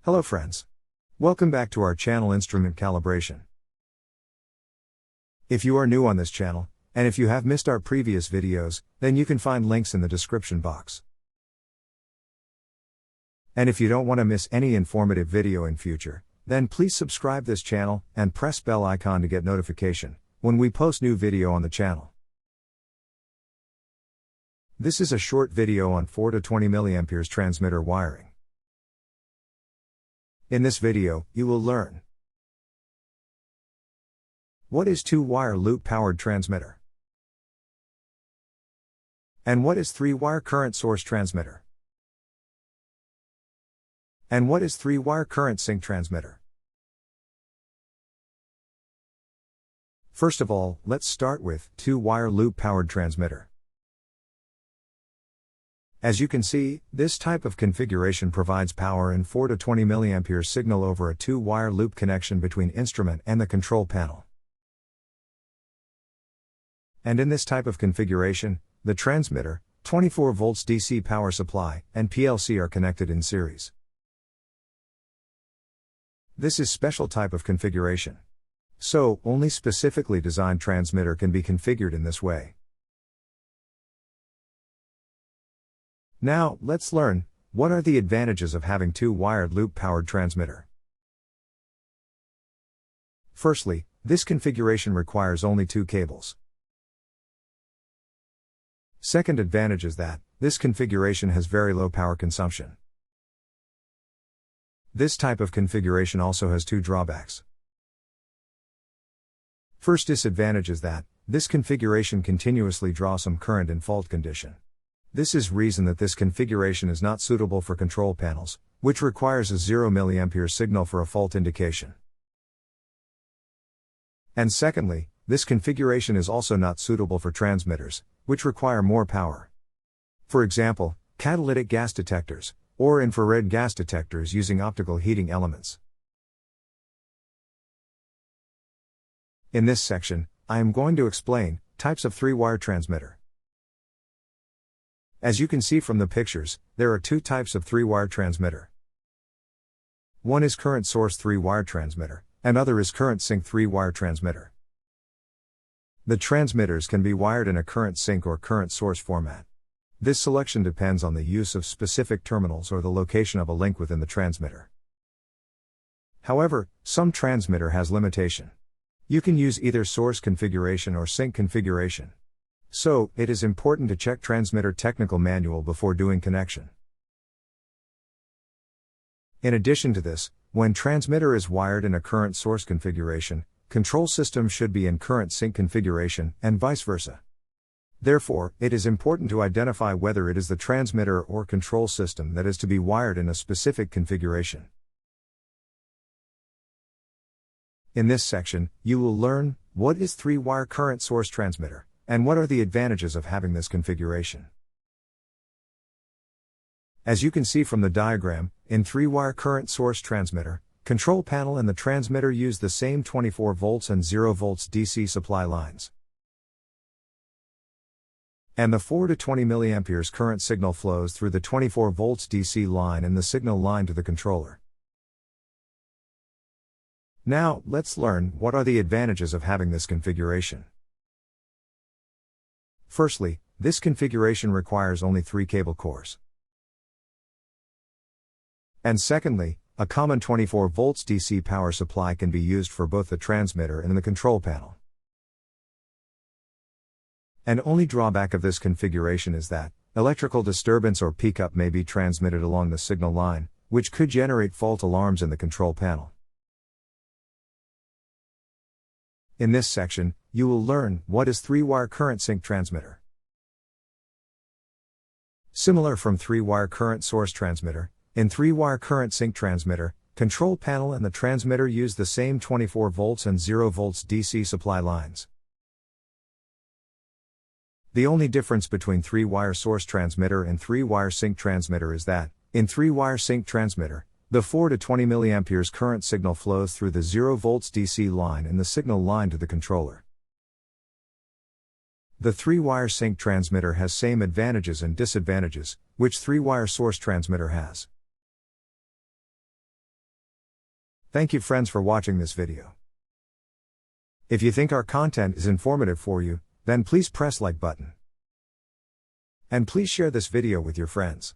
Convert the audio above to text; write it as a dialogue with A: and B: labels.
A: Hello friends. Welcome back to our channel Instrument Calibration. If you are new on this channel, and if you have missed our previous videos, then you can find links in the description box. And if you don't want to miss any informative video in future, then please subscribe this channel and press bell icon to get notification when we post new video on the channel. This is a short video on 4 to 20 mA transmitter wiring. In this video, you will learn: what is two-wire loop-powered transmitter? And what is three-wire current source transmitter? And what is three-wire current sync transmitter? First of all, let's start with two-wire loop-powered transmitter. As you can see, this type of configuration provides power in 4 to 20 mA signal over a two-wire loop connection between instrument and the control panel. And in this type of configuration, the transmitter, 24 volts DC power supply, and PLC are connected in series. This is special type of configuration. So, only specifically designed transmitter can be configured in this way. Now, let's learn, what are the advantages of having two-wired loop-powered transmitter? Firstly, this configuration requires only two cables. Second advantage is that, this configuration has very low power consumption. This type of configuration also has two drawbacks. First disadvantage is that, this configuration continuously draws some current in fault condition. This is reason that this configuration is not suitable for control panels, which requires a 0 mA signal for a fault indication. And secondly, this configuration is also not suitable for transmitters, which require more power. For example, catalytic gas detectors, or infrared gas detectors using optical heating elements. In this section, I am going to explain types of three-wire transmitter. As you can see from the pictures, there are two types of three-wire transmitter. One is current source three-wire transmitter, and other is current sync three-wire transmitter. The transmitters can be wired in a current sync or current source format. This selection depends on the use of specific terminals or the location of a link within the transmitter. However, some transmitter has limitation. You can use either source configuration or sync configuration. So, it is important to check transmitter technical manual before doing connection. In addition to this, when transmitter is wired in a current source configuration, control system should be in current sync configuration, and vice versa. Therefore, it is important to identify whether it is the transmitter or control system that is to be wired in a specific configuration. In this section, you will learn, what is three-wire current source transmitter? And what are the advantages of having this configuration? As you can see from the diagram, in three-wire current source transmitter, control panel and the transmitter use the same 24 volts and 0 volts DC supply lines. And the 4 to 20 mA current signal flows through the 24 volts DC line and the signal line to the controller. Now, let's learn, what are the advantages of having this configuration? Firstly, this configuration requires only 3 cable cores. And secondly, a common 24 volts DC power supply can be used for both the transmitter and the control panel. An only drawback of this configuration is that, electrical disturbance or peak-up may be transmitted along the signal line, which could generate fault alarms in the control panel. In this section, you will learn, what is three-wire current sync transmitter? Similar from three-wire current source transmitter, in three-wire current sync transmitter, control panel and the transmitter use the same 24 volts and 0 volts DC supply lines. The only difference between three-wire source transmitter and three-wire sync transmitter is that, in three-wire sync transmitter, the 4 to 20 mA current signal flows through the 0 volts DC line and the signal line to the controller. The three-wire sync transmitter has same advantages and disadvantages, which three-wire source transmitter has. Thank you friends for watching this video. If you think our content is informative for you, then please press like button. And please share this video with your friends.